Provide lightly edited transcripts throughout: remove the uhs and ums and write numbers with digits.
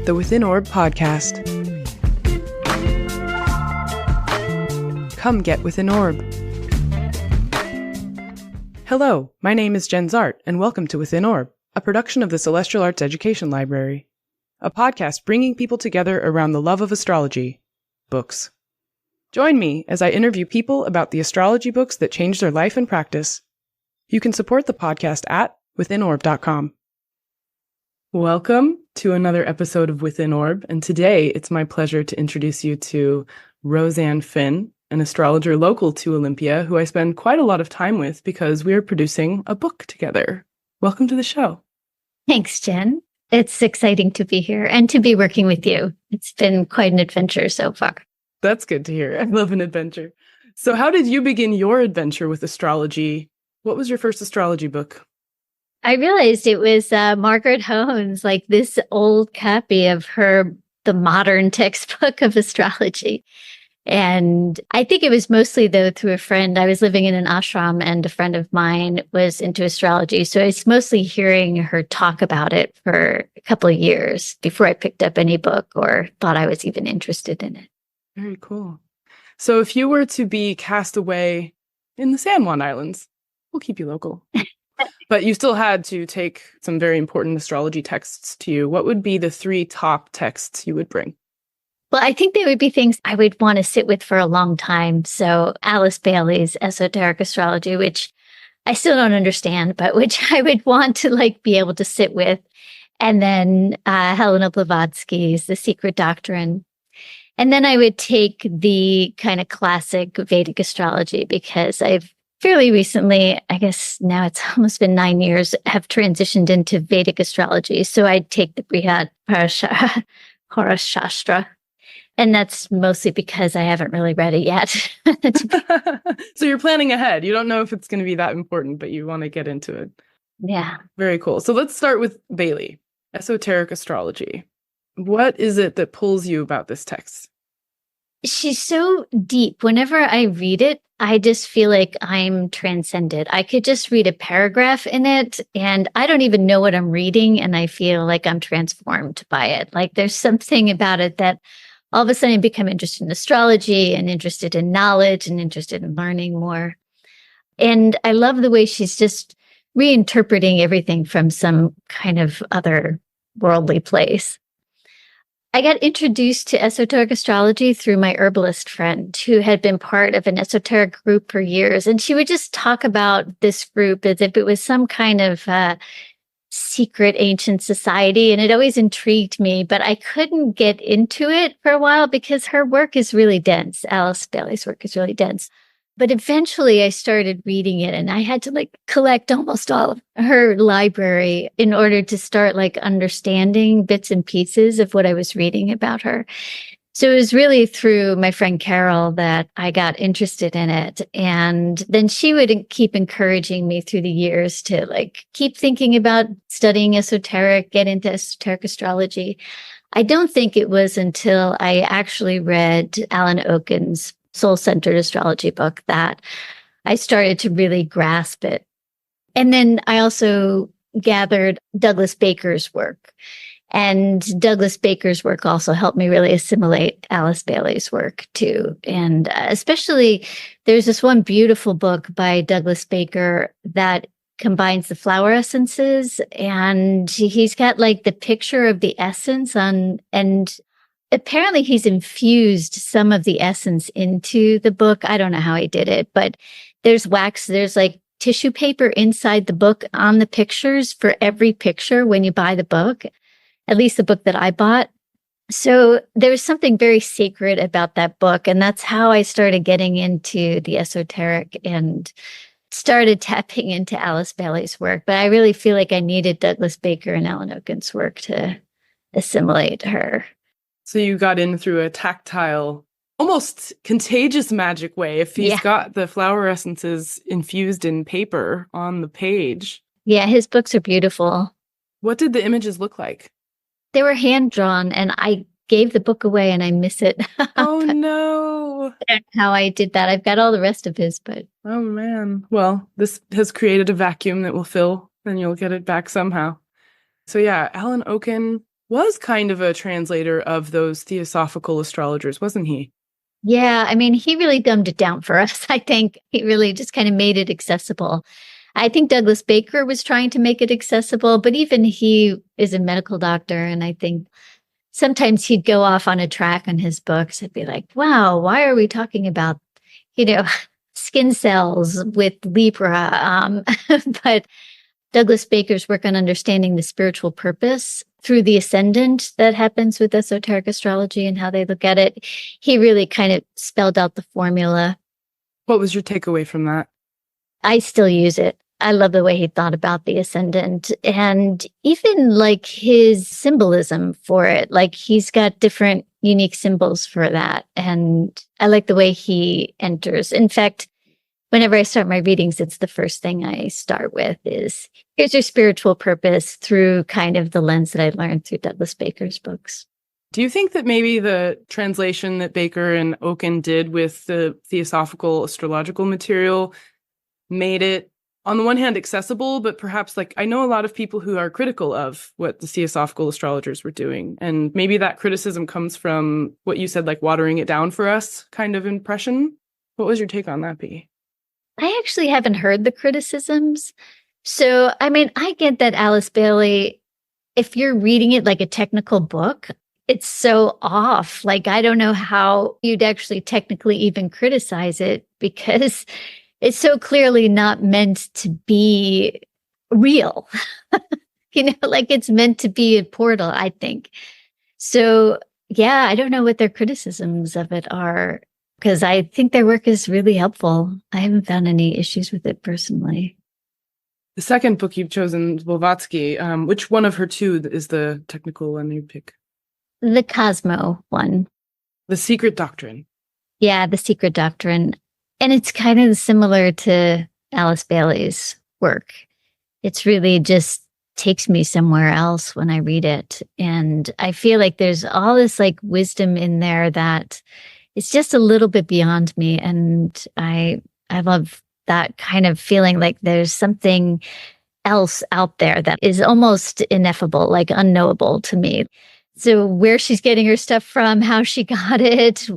the Within Orb podcast. Come get Within Orb. Hello, my name is Jenn Zahrt, and welcome to Within Orb, a production of the Celestial Arts Education Library, a podcast bringing people together around the love of astrology, books. Join me as I interview people about the astrology books that changed their life and practice. You can support the podcast at withinorb.com. Welcome to another episode of Within Orb, and today it's my pleasure to introduce you to Rosanne Finn, an astrologer local to Olympia, who I spend quite a lot of time with because we are producing a book together. Welcome to the show. Thanks, Jen. It's exciting to be here and to be working with you. It's been quite an adventure so far. That's good to hear. I love an adventure. So how did you begin your adventure with astrology? What was your first astrology book? I realized it was Margaret Hone's, like this old copy of the Modern Text-Book of Astrology. And I think it was mostly, though, through a friend. I was living in an ashram and a friend of mine was into astrology. So I was mostly hearing her talk about it for a couple of years before I picked up any book or thought I was even interested in it. Very cool. So if you were to be cast away in the San Juan Islands, we'll keep you local. But you still had to take some very important astrology texts to you. What would be the 3 top texts you would bring? Well, I think they would be things I would want to sit with for a long time. So Alice Bailey's Esoteric Astrology, which I still don't understand, but which I would want to be able to sit with. And then Helena Blavatsky's The Secret Doctrine. And then I would take the kind of classic Vedic astrology because I've fairly recently, I guess now it's almost been 9 years, have transitioned into Vedic astrology. So I'd take the Brihat Parasara Hora Sastra. And that's mostly because I haven't really read it yet. So you're planning ahead. You don't know if it's going to be that important, but you want to get into it. Yeah. Very cool. So let's start with Bailey, Esoteric Astrology. What is it that pulls you about this text? She's so deep. Whenever I read it, I just feel like I'm transcended. I could just read a paragraph in it and I don't even know what I'm reading. And I feel like I'm transformed by it. Like there's something about it that all of a sudden I become interested in astrology and interested in knowledge and interested in learning more. And I love the way she's just reinterpreting everything from some kind of other worldly place. I got introduced to esoteric astrology through my herbalist friend who had been part of an esoteric group for years. And she would just talk about this group as if it was some kind of secret ancient society. And it always intrigued me, but I couldn't get into it for a while because her work is really dense. Alice Bailey's work is really dense. But eventually I started reading it and I had to collect almost all of her library in order to start understanding bits and pieces of what I was reading about her. So it was really through my friend Carol that I got interested in it. And then she would keep encouraging me through the years to keep thinking about studying esoteric, get into esoteric astrology. I don't think it was until I actually read Alan Oken's Soul Centered Astrology book that I started to really grasp it. And then I also gathered Douglas Baker's work. And Douglas Baker's work also helped me really assimilate Alice Bailey's work too. And especially there's this one beautiful book by Douglas Baker that combines the flower essences. And he's got the picture of the essence and apparently he's infused some of the essence into the book. I don't know how he did it, but there's wax, there's tissue paper inside the book on the pictures for every picture when you buy the book, at least the book that I bought. So there's something very sacred about that book. And that's how I started getting into the esoteric and started tapping into Alice Bailey's work. But I really feel like I needed Douglas Baker and Alan Oken's work to assimilate her. So you got in through a tactile, almost contagious magic way. If he's got the flower essences infused in paper on the page. Yeah, his books are beautiful. What did the images look like? They were hand-drawn, and I gave the book away, and I miss it. Oh, no. I don't know how I did that. I've got all the rest of his, but... Oh, man. Well, this has created a vacuum that will fill, and you'll get it back somehow. So yeah, Alan Oken, was kind of a translator of those theosophical astrologers, wasn't he? Yeah, I mean, he really dumbed it down for us. I think he really just kind of made it accessible. I think Douglas Baker was trying to make it accessible, but even he is a medical doctor. And I think sometimes he'd go off on a track on his books. I'd be like, wow, why are we talking about, skin cells with Libra? But Douglas Baker's work on understanding the spiritual purpose through the ascendant that happens with esoteric astrology and how they look at it, he really kind of spelled out the formula. What was your takeaway from that? I still use it. I love the way he thought about the ascendant and even like his symbolism for it. Like he's got different unique symbols for that. And I like the way he enters. In fact, whenever I start my readings, it's the first thing I start with is, here's your spiritual purpose through kind of the lens that I learned through Douglas Baker's books. Do you think that maybe the translation that Baker and Oken did with the theosophical astrological material made it, on the one hand, accessible, but perhaps I know a lot of people who are critical of what the theosophical astrologers were doing. And maybe that criticism comes from what you said, watering it down for us kind of impression. What was your take on that, P? I actually haven't heard the criticisms. So, I mean, I get that Alice Bailey, if you're reading it like a technical book, it's so off. I don't know how you'd actually technically even criticize it because it's so clearly not meant to be real. It's meant to be a portal, I think. So, yeah, I don't know what their criticisms of it are because I think their work is really helpful. I haven't found any issues with it personally. The second book you've chosen is Blavatsky. Which one of her two is the technical one you pick? The Cosmo one. The Secret Doctrine. Yeah, The Secret Doctrine. And it's kind of similar to Alice Bailey's work. It's really just takes me somewhere else when I read it. And I feel like there's all this wisdom in there that it's just a little bit beyond me. And I love that kind of feeling like there's something else out there that is almost ineffable, unknowable to me. So where she's getting her stuff from, how she got it.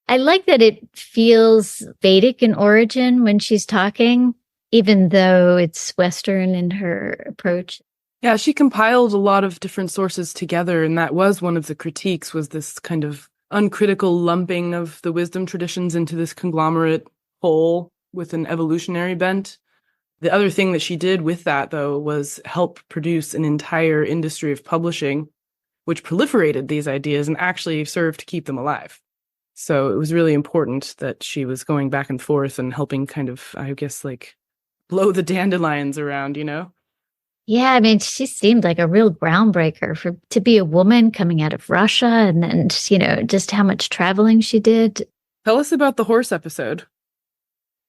I like that it feels Vedic in origin when she's talking, even though it's Western in her approach. Yeah, she compiled a lot of different sources together, and that was one of the critiques, was this kind of uncritical lumping of the wisdom traditions into this conglomerate whole with an evolutionary bent. The other thing that she did with that, though, was help produce an entire industry of publishing, which proliferated these ideas and actually served to keep them alive. So it was really important that she was going back and forth and helping kind of, I guess, blow the dandelions around, Yeah, I mean, she seemed like a real groundbreaker to be a woman coming out of Russia and then, just how much traveling she did. Tell us about the horse episode.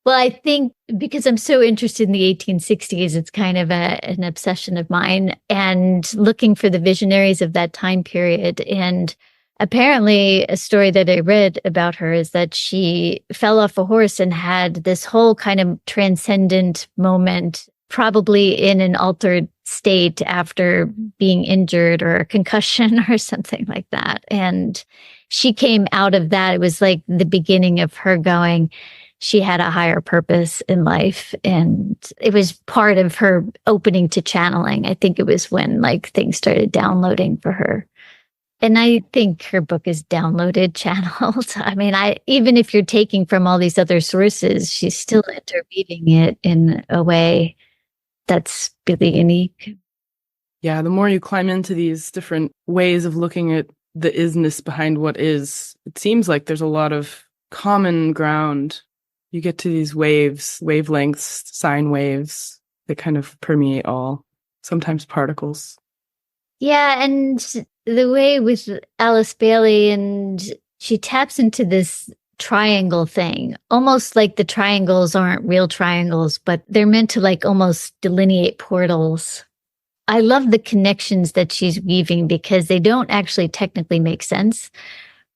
Well, I think because I'm so interested in the 1860s, it's kind of an obsession of mine and looking for the visionaries of that time period. And apparently a story that I read about her is that she fell off a horse and had this whole kind of transcendent moment, probably in an altered state after being injured or a concussion or something like that. And she came out of that. It was like the beginning of her going, she had a higher purpose in life. And it was part of her opening to channeling. I think it was when things started downloading for her. And I think her book is downloaded, channeled. I mean, even if you're taking from all these other sources, she's still interweaving it in a way that's really unique. Yeah, the more you climb into these different ways of looking at the isness behind what is, it seems like there's a lot of common ground. You get to these waves, wavelengths, sine waves that kind of permeate all, sometimes particles. Yeah, and the way with Alice Bailey, and she taps into this triangle thing, almost like the triangles aren't real triangles, but they're meant to almost delineate portals. I love the connections that she's weaving because they don't actually technically make sense,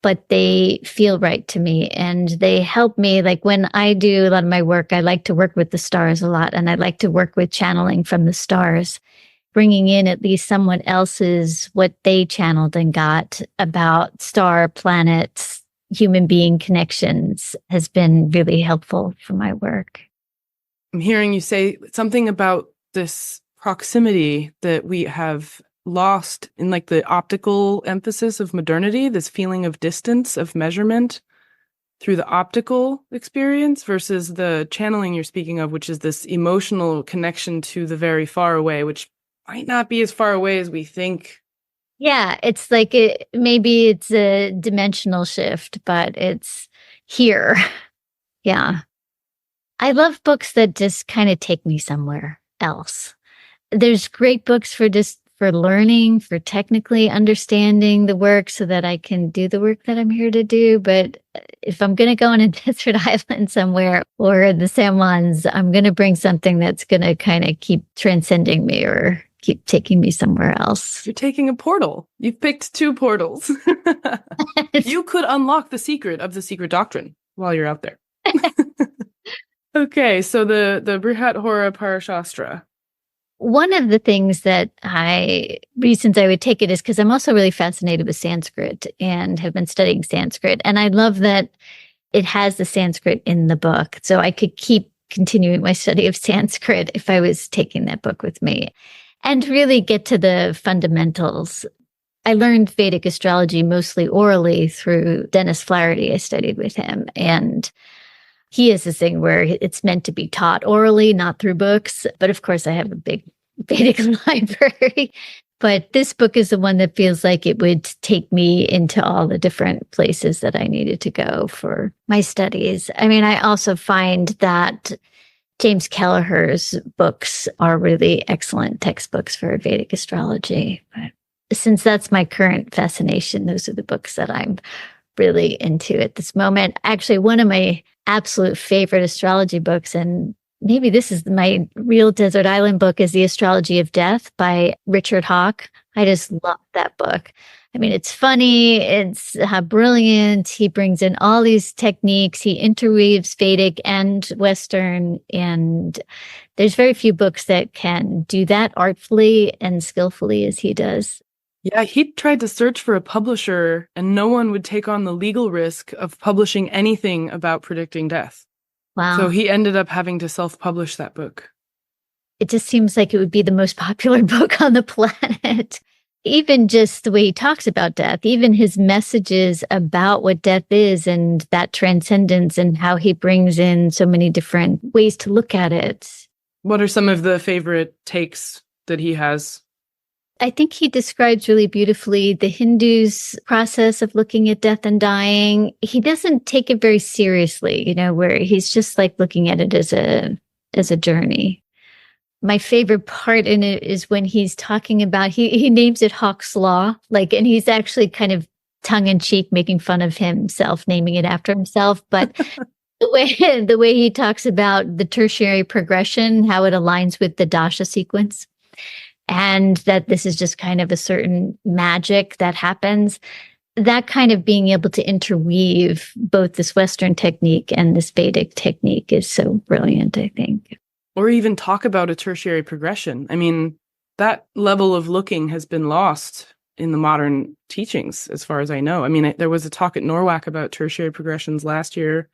but they feel right to me and they help me. When I do a lot of my work, I like to work with the stars a lot and I like to work with channeling from the stars. bringing in at least someone else's, what they channeled and got about star, planets, human being connections has been really helpful for my work. I'm hearing you say something about this proximity that we have lost in like the optical emphasis of modernity, this feeling of distance, of measurement through the optical experience versus the channeling you're speaking of, which is this emotional connection to the very far away, which might not be as far away as we think. Yeah, it's like maybe it's a dimensional shift, but it's here. Yeah. I love books that just kind of take me somewhere else. There's great books for learning, for technically understanding the work so that I can do the work that I'm here to do. But if I'm going to go on a desert island somewhere or the San Juans, I'm going to bring something that's going to kind of keep transcending me or keep taking me somewhere else. You're taking a portal. You've picked 2 portals. You could unlock the secret of the Secret Doctrine while you're out there. Okay, so the Brihat Hora Parasara Sastra. One of the things reasons I would take it is because I'm also really fascinated with Sanskrit and have been studying Sanskrit. And I love that it has the Sanskrit in the book. So I could keep continuing my study of Sanskrit if I was taking that book with me and really get to the fundamentals. I learned Vedic astrology mostly orally through Dennis Flaherty. I studied with him, and he has this thing where it's meant to be taught orally, not through books. But of course, I have a big Vedic library. But this book is the one that feels like it would take me into all the different places that I needed to go for my studies. I mean, I also find that James Kelleher's books are really excellent textbooks for Vedic astrology. But since that's my current fascination, those are the books that I'm really into at this moment. Actually, one of my absolute favorite astrology books, and maybe this is my real desert island book, is The Astrology of Death by Richard Houck. I just love that book. I mean, it's funny, it's brilliant. He brings in all these techniques. He interweaves Vedic and Western, and there's very few books that can do that artfully and skillfully as he does. Yeah, he tried to search for a publisher, and no one would take on the legal risk of publishing anything about predicting death. Wow. So he ended up having to self-publish that book. It just seems like it would be the most popular book on the planet. Even just the way he talks about death, even his messages about what death is and that transcendence and how he brings in so many different ways to look at it. What are some of the favorite takes that he has? I think he describes really beautifully the Hindus' process of looking at death and dying. He doesn't take it very seriously, where he's just like looking at it as a journey. My favorite part in it is when he's talking about, he names it Hawk's Law, and he's actually kind of tongue in cheek making fun of himself, naming it after himself. But the way he talks about the tertiary progression, how it aligns with the dasha sequence, and that this is just kind of a certain magic that happens, that kind of being able to interweave both this Western technique and this Vedic technique is so brilliant, I think. Or even talk about a tertiary progression. I mean, that level of looking has been lost in the modern teachings, as far as I know. I mean, there was a talk at NORWAC about tertiary progressions last year.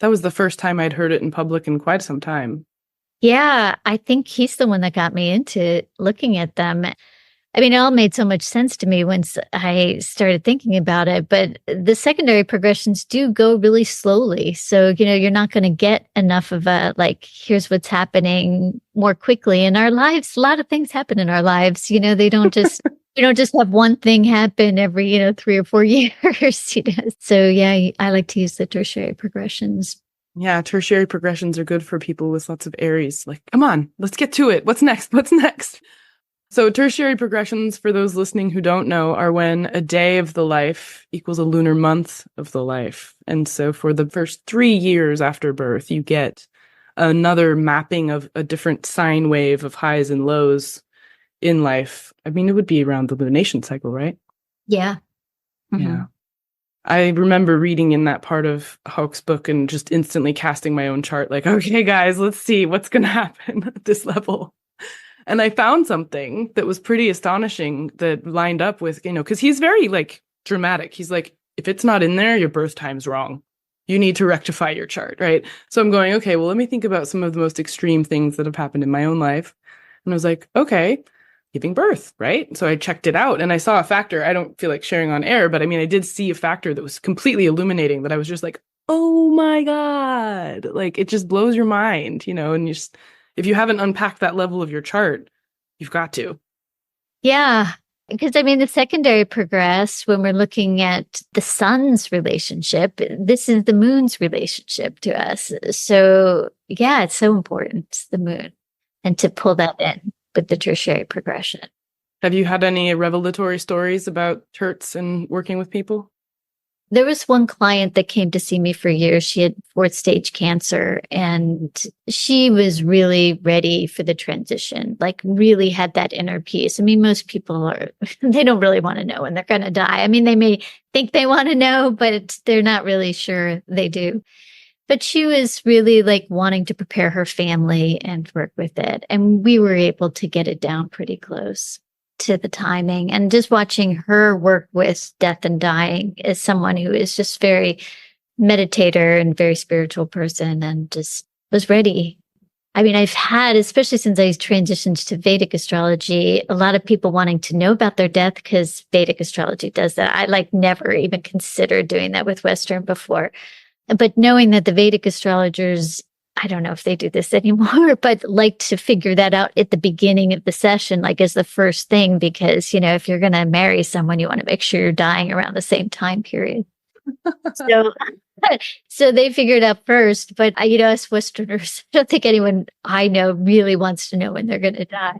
That was the first time I'd heard it in public in quite some time. Yeah, I think he's the one that got me into looking at them. I mean, it all made so much sense to me once I started thinking about it, but the secondary progressions do go really slowly. So, you're not going to get enough of here's what's happening more quickly in our lives. A lot of things happen in our lives. They don't just, you don't just have one thing happen every, 3 or 4 years. So yeah, I like to use the tertiary progressions. Yeah, tertiary progressions are good for people with lots of Aries. Come on, let's get to it. What's next? What's next? So tertiary progressions, for those listening who don't know, are when a day of the life equals a lunar month of the life. And so for the first 3 years after birth, you get another mapping of a different sine wave of highs and lows in life. I mean, it would be around the lunation cycle, right? Yeah. Mm-hmm. Yeah. I remember reading in that part of Houck's book and just instantly casting my own chart, okay, guys, let's see what's going to happen at this level. And I found something that was pretty astonishing that lined up with, because he's very like dramatic. He's like, if it's not in there, your birth time's wrong. You need to rectify your chart, right? So I'm going, okay, well, let me think about some of the most extreme things that have happened in my own life. And I was like, okay, giving birth, right? So I checked it out and I saw a factor. I don't feel like sharing on air, but I mean, I did see a factor that was completely illuminating that I was just like, oh my God, like it just blows your mind, and if you haven't unpacked that level of your chart, you've got to. Yeah. Because I mean, the secondary progress, when we're looking at the sun's relationship, this is the moon's relationship to us. So yeah, it's so important, the moon, and to pull that in with the tertiary progression. Have you had any revelatory stories about terts and working with people? There was one client that came to see me for years. She had 4th stage cancer and she was really ready for the transition, like really had that inner peace. I mean, most people they don't really want to know when they're going to die. I mean, they may think they want to know, but they're not really sure they do. But she was really like wanting to prepare her family and work with it. And we were able to get it down pretty close to the timing. And just watching her work with death and dying as someone who is just very meditator and very spiritual person and just was ready. I mean, I've had, especially since I transitioned to Vedic astrology, a lot of people wanting to know about their death because Vedic astrology does that. I like never even considered doing that with Western before. But knowing that the Vedic astrologers, I don't know if they do this anymore, but like to figure that out at the beginning of the session, like as the first thing, because, if you're going to marry someone, you want to make sure you're dying around the same time period. So they figured out first, but us Westerners, I don't think anyone I know really wants to know when they're going to die.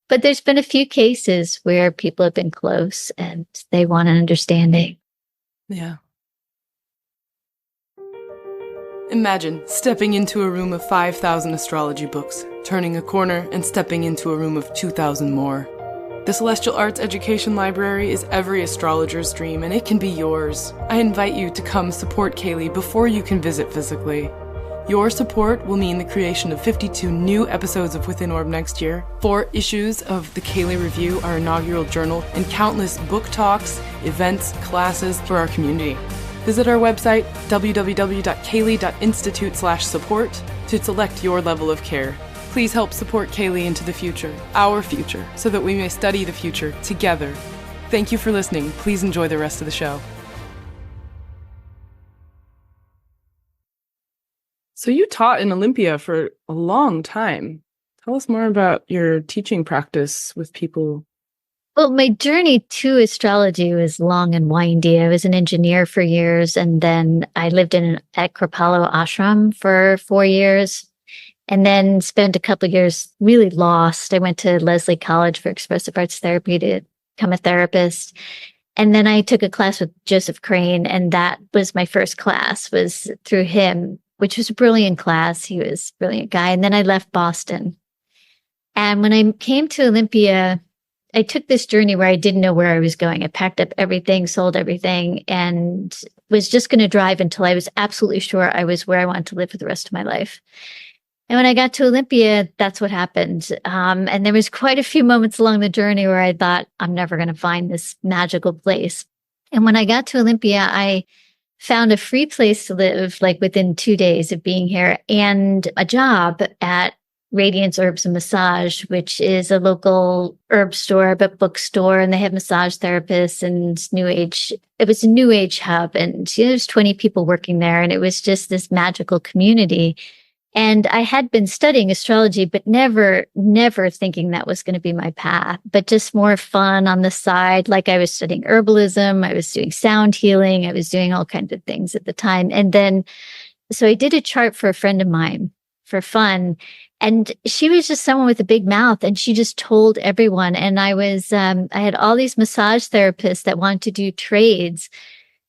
But there's been a few cases where people have been close and they want an understanding. Yeah. Imagine stepping into a room of 5,000 astrology books, turning a corner and stepping into a room of 2,000 more. The Celestial Arts Education Library is every astrologer's dream, and it can be yours. I invite you to come support CAELi before you can visit physically. Your support will mean the creation of 52 new episodes of Within Orb next year, 4 issues of the CAELi Review, our inaugural journal, and countless book talks, events, classes for our community. Visit our website, www.caeli.institute/support, to select your level of care. Please help support CAELi into the future, our future, so that we may study the future together. Thank you for listening. Please enjoy the rest of the show. So you taught in Olympia for a long time. Tell us more about your teaching practice with people. Well, my journey to astrology was long and windy. I was an engineer for years, and then I lived at Kripalu ashram for 4 years, and then spent a couple of years really lost. I went to Lesley College for expressive arts therapy to become a therapist. And then I took a class with Joseph Crane, and that was my first class, was through him, which was a brilliant class. He was a brilliant guy. And then I left Boston. And when I came to Olympia, I took this journey where I didn't know where I was going. I packed up everything, sold everything, and was just going to drive until I was absolutely sure I was where I wanted to live for the rest of my life. And when I got to Olympia, that's what happened. And there was quite a few moments along the journey where I thought, I'm never going to find this magical place. And when I got to Olympia, I found a free place to live, like within 2 days of being here, and a job at Radiance Herbs and Massage, which is a local herb store, but bookstore, and they have massage therapists and new age. It was a new age hub, and there's 20 people working there, and it was just this magical community. And I had been studying astrology, but never thinking that was going to be my path, but just more fun on the side. Like I was studying herbalism, I was doing sound healing, I was doing all kinds of things at the time. And then, so I did a chart for a friend of mine for fun. And she was just someone with a big mouth, and she just told everyone. And I had all these massage therapists that wanted to do trades.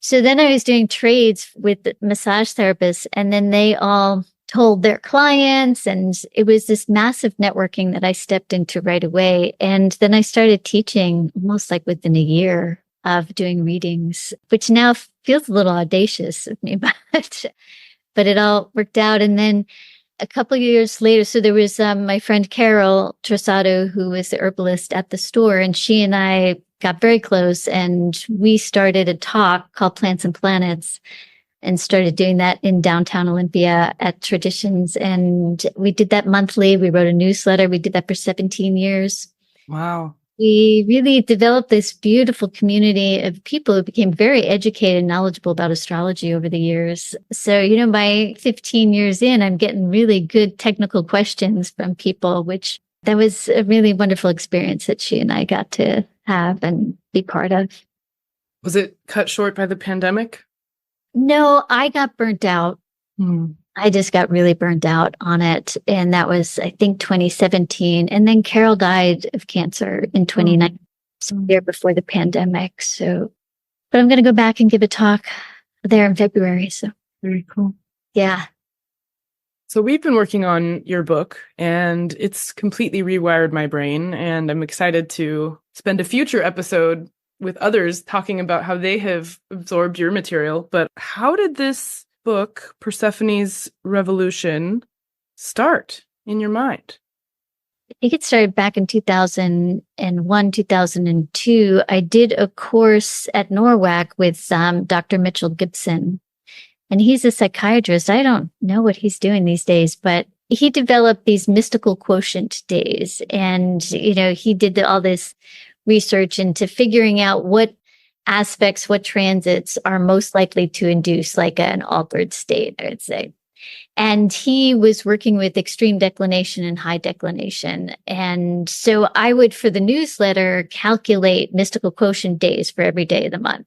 So then I was doing trades with the massage therapists, and then they all told their clients, and it was this massive networking that I stepped into right away. And then I started teaching almost like within a year of doing readings, which now feels a little audacious of me, but it all worked out. And then a couple of years later, so there was my friend Carol Trasado, who was the herbalist at the store, and she and I got very close, and we started a talk called Plants and Planets and started doing that in downtown Olympia at Traditions. And we did that monthly. We wrote a newsletter. We did that for 17 years. Wow. We really developed this beautiful community of people who became very educated and knowledgeable about astrology over the years. So, by 15 years in, I'm getting really good technical questions from people, which that was a really wonderful experience that she and I got to have and be part of. Was it cut short by the pandemic? No, I got burnt out. Hmm. I just got really burnt out on it. And that was, I think, 2017. And then Carol died of cancer in 2019, so year before the pandemic. But I'm going to go back and give a talk there in February. So very cool. Yeah. So we've been working on your book, and it's completely rewired my brain. And I'm excited to spend a future episode with others talking about how they have absorbed your material. But how did this book, Persephone's Revolution, start in your mind? I think it started back in 2001, 2002. I did a course at NORWAC with Dr. Mitchell Gibson, and he's a psychiatrist. I don't know what he's doing these days, but he developed these mystical quotient days. And, he did all this research into figuring out what aspects, what transits are most likely to induce like an altered state, I would say. And he was working with extreme declination and high declination. And so I would, for the newsletter, calculate mystical quotient days for every day of the month.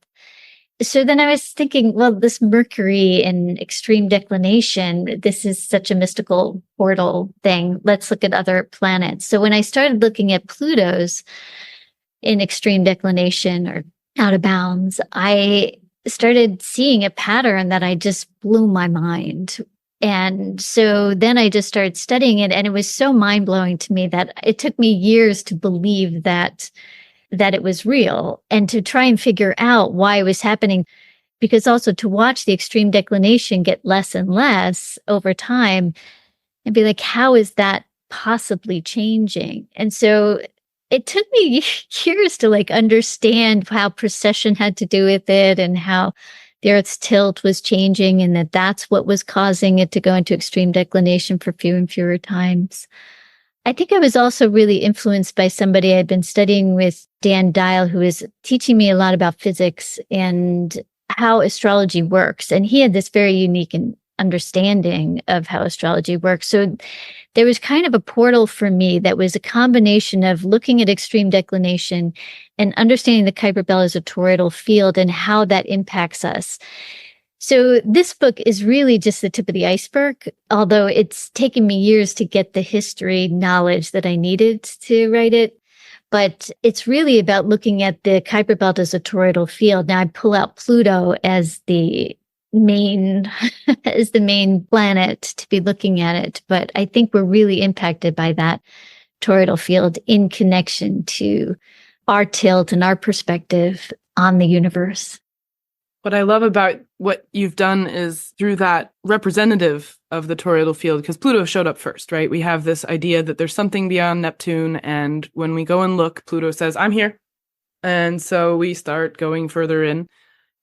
So then I was thinking, well, this Mercury in extreme declination, this is such a mystical portal thing. Let's look at other planets. So when I started looking at Pluto's in extreme declination or out of bounds, I started seeing a pattern that I just blew my mind. And so then I just started studying it, and it was so mind-blowing to me that it took me years to believe that it was real and to try and figure out why it was happening, because also to watch the extreme declination get less and less over time and be like, how is that possibly changing? And so it took me years to understand how precession had to do with it and how the Earth's tilt was changing and that's what was causing it to go into extreme declination for fewer and fewer times. I think I was also really influenced by somebody I'd been studying with, Dan Dial, who is teaching me a lot about physics and how astrology works. And he had this very unique understanding of how astrology works. So there was kind of a portal for me that was a combination of looking at extreme declination and understanding the Kuiper Belt as a toroidal field and how that impacts us. So this book is really just the tip of the iceberg, although it's taken me years to get the history knowledge that I needed to write it. But it's really about looking at the Kuiper Belt as a toroidal field. Now I pull out Pluto as the main planet to be looking at it. But I think we're really impacted by that toroidal field in connection to our tilt and our perspective on the universe. What I love about what you've done is through that representative of the toroidal field, because Pluto showed up first, right? We have this idea that there's something beyond Neptune. And when we go and look, Pluto says, I'm here. And so we start going further in.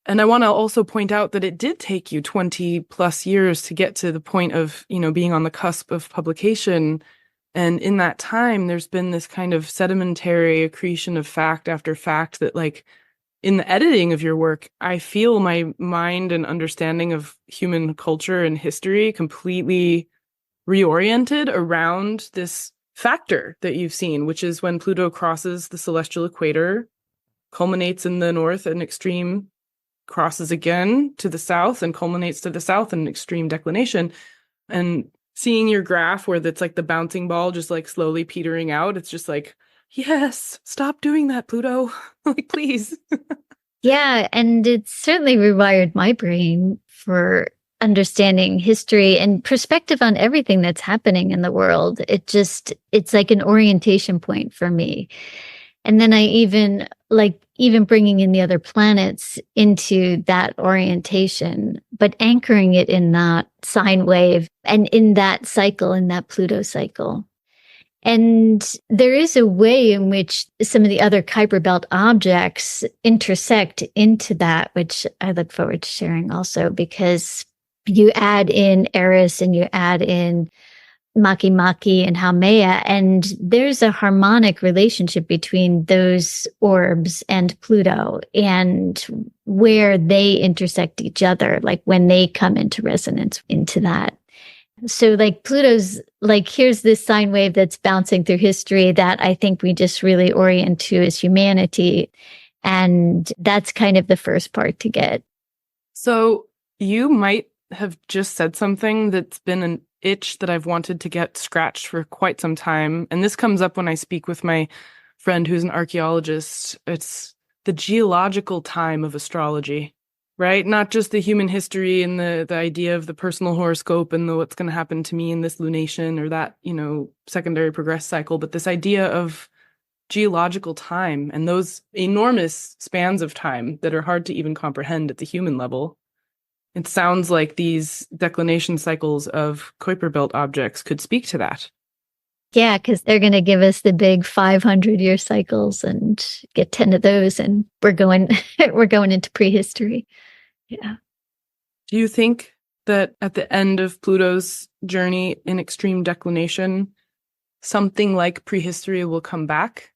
And I want to also point out that it did take you 20 plus years to get to the point of, being on the cusp of publication. And in that time, there's been this kind of sedimentary accretion of fact after fact that, in the editing of your work, I feel my mind and understanding of human culture and history completely reoriented around this factor that you've seen, which is when Pluto crosses the celestial equator, culminates in the north and extreme, crosses again to the south and culminates to the south in extreme declination. And seeing your graph where that's the bouncing ball just slowly petering out, it's just yes, stop doing that, Pluto. Please. Yeah, and it certainly rewired my brain for understanding history and perspective on everything that's happening in the world. It's like an orientation point for me. And then I even like even bringing in the other planets into that orientation, but anchoring it in that sine wave and in that cycle, in that Pluto cycle. And there is a way in which some of the other Kuiper Belt objects intersect into that, which I look forward to sharing also, because you add in Eris and you add in Maki Maki and Haumea, and there's a harmonic relationship between those orbs and Pluto and where they intersect each other, like when they come into resonance into that. So like Pluto's like, here's this sine wave that's bouncing through history that I think we just really orient to as humanity. And that's kind of the first part to get. So you might have just said something that's been an itch that I've wanted to get scratched for quite some time. And this comes up when I speak with my friend who's an archaeologist. It's the geological time of astrology, right? Not just the human history and the idea of the personal horoscope and what's going to happen to me in this lunation or that, secondary progress cycle, but this idea of geological time and those enormous spans of time that are hard to even comprehend at the human level. It sounds like these declination cycles of Kuiper Belt objects could speak to that. Yeah, because they're going to give us the big 500-year cycles and get 10 of those, and we're going into prehistory. Yeah. Do you think that at the end of Pluto's journey in extreme declination, something like prehistory will come back?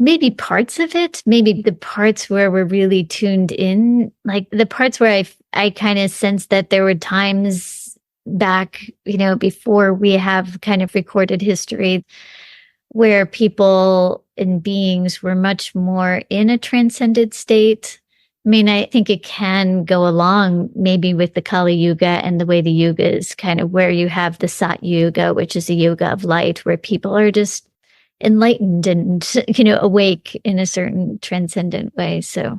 Maybe parts of it, maybe the parts where we're really tuned in, like the parts where I kind of sense that there were times back, before we have kind of recorded history where people and beings were much more in a transcended state. I mean, I think it can go along maybe with the Kali Yuga and the way the Yuga is kind of where you have the Sat Yuga, which is a Yuga of light, where people are just enlightened and, awake in a certain transcendent way. So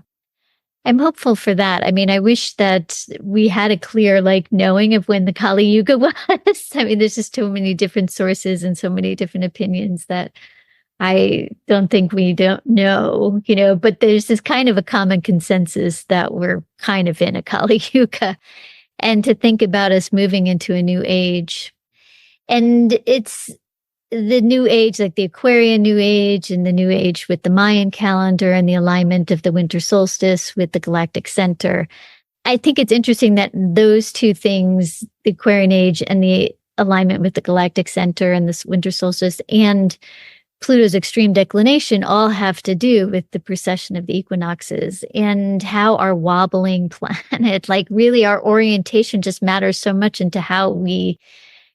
I'm hopeful for that. I mean, I wish that we had a clear, knowing of when the Kali Yuga was. I mean, there's just so many different sources and so many different opinions that I don't think we don't know, but there's this kind of a common consensus that we're kind of in a Kali Yuga, and to think about us moving into a new age. And it's the new age, like the Aquarian new age and the new age with the Mayan calendar and the alignment of the winter solstice with the galactic center. I think it's interesting that those two things, the Aquarian age and the alignment with the galactic center and this winter solstice and Pluto's extreme declination, all have to do with the precession of the equinoxes and how our wobbling planet, really our orientation just matters so much into how we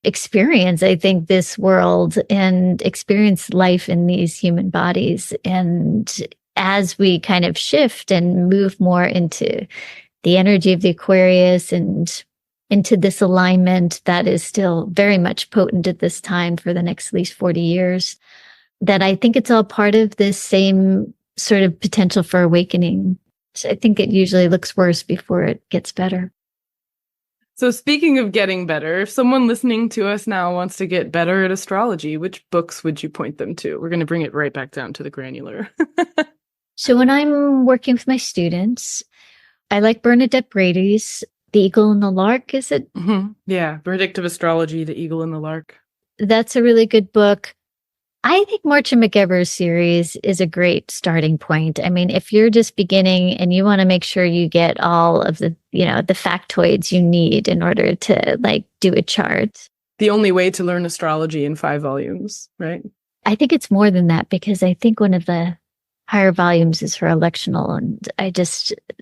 experience, I think, this world and experience life in these human bodies. And as we kind of shift and move more into the energy of the Aquarius and into this alignment that is still very much potent at this time for the next at least 40 years, that I think it's all part of this same sort of potential for awakening. So I think it usually looks worse before it gets better. So speaking of getting better, if someone listening to us now wants to get better at astrology, which books would you point them to? We're going to bring it right back down to the granular. So when I'm working with my students, I like Bernadette Brady's The Eagle and the Lark, is it? Mm-hmm. Yeah, Predictive Astrology, The Eagle and the Lark. That's a really good book. I think Marcia McEver's series is a great starting point. I mean, if you're just beginning and you want to make sure you get all of the, the factoids you need in order to do a chart. The only way to learn astrology in 5 volumes, right? I think it's more than that, because I think one of the higher volumes is her electional. And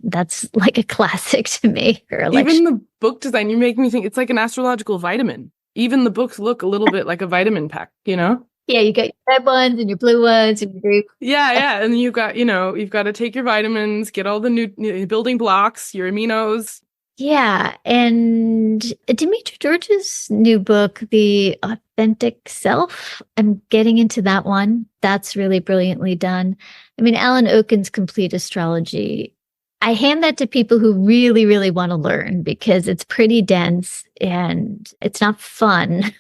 that's like a classic to me. Even the book design, you make me think it's like an astrological vitamin. Even the books look a little bit like a vitamin pack, Yeah, you got your red ones and your blue ones and your group. Yeah. And you've got, you've got to take your vitamins, get all the new building blocks, your aminos. Yeah. And Dimitri George's new book, The Authentic Self, I'm getting into that one. That's really brilliantly done. I mean, Alan Oken's Complete Astrology. I hand that to people who really, really want to learn, because it's pretty dense and it's not fun.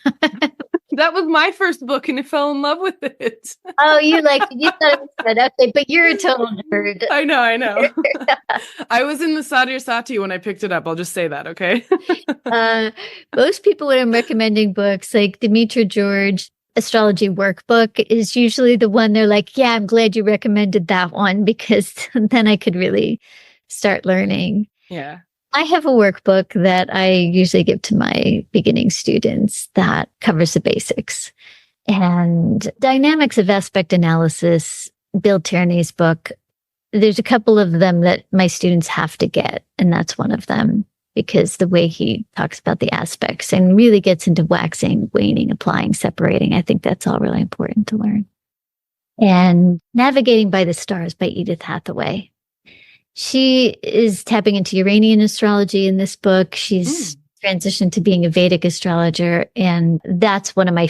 That was my first book, and I fell in love with it. Oh, you thought it was good. Okay, but you're a total nerd. I know. I was in the Sadir Sati when I picked it up. I'll just say that, okay? Most people, when I'm recommending books, like Dimitra George Astrology Workbook is usually the one they're like, yeah, I'm glad you recommended that one, because then I could really start learning. Yeah. I have a workbook that I usually give to my beginning students that covers the basics. And Dynamics of Aspect Analysis, Bill Tierney's book, there's a couple of them that my students have to get, and that's one of them, because the way he talks about the aspects and really gets into waxing, waning, applying, separating, I think that's all really important to learn. And Navigating by the Stars by Edith Hathaway. She is tapping into Uranian astrology in this book. She's transitioned to being a Vedic astrologer. And that's one of my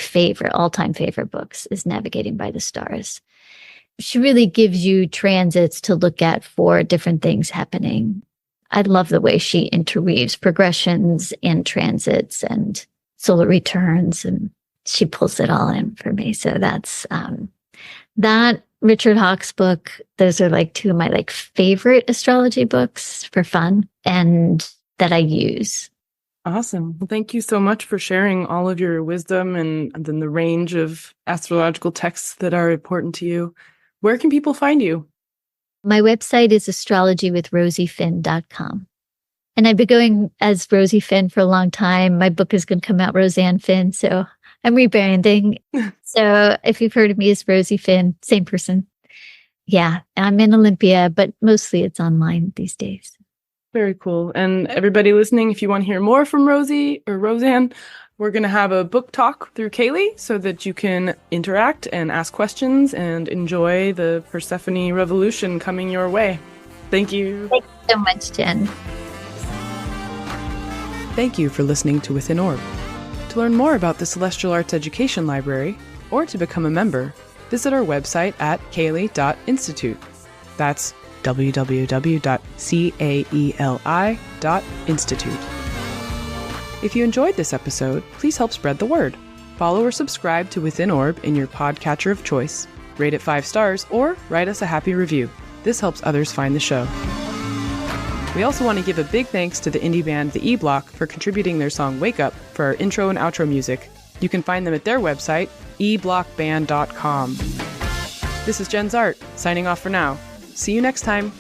all-time favorite books is Navigating by the Stars. She really gives you transits to look at for different things happening. I love the way she interweaves progressions and transits and solar returns, and she pulls it all in for me. So that's that. Richard Houck's book, those are like two of my favorite astrology books for fun and that I use. Awesome. Well, thank you so much for sharing all of your wisdom and then the range of astrological texts that are important to you. Where can people find you? My website is astrologywithrosiefinn.com. And I've been going as Rosie Finn for a long time. My book is going to come out Rosanne Finn, so I'm rebranding. So if you've heard of me as Rosie Finn, same person. Yeah, I'm in Olympia, but mostly it's online these days. Very cool. And everybody listening, if you want to hear more from Rosie or Roseanne, we're going to have a book talk through CAELi so that you can interact and ask questions and enjoy the Persephone revolution coming your way. Thank you. Thanks so much, Jen. Thank you for listening to Within Orb. To learn more about the Celestial Arts Education Library, or to become a member, visit our website at caeli.institute. That's www.caeli.institute. If you enjoyed this episode, please help spread the word. Follow or subscribe to Within Orb in your podcatcher of choice, rate it 5 stars, or write us a happy review. This helps others find the show. We also want to give a big thanks to the indie band The E-Block for contributing their song Wake Up for our intro and outro music. You can find them at their website, eblockband.com. This is Jenn Zahrt, signing off for now. See you next time.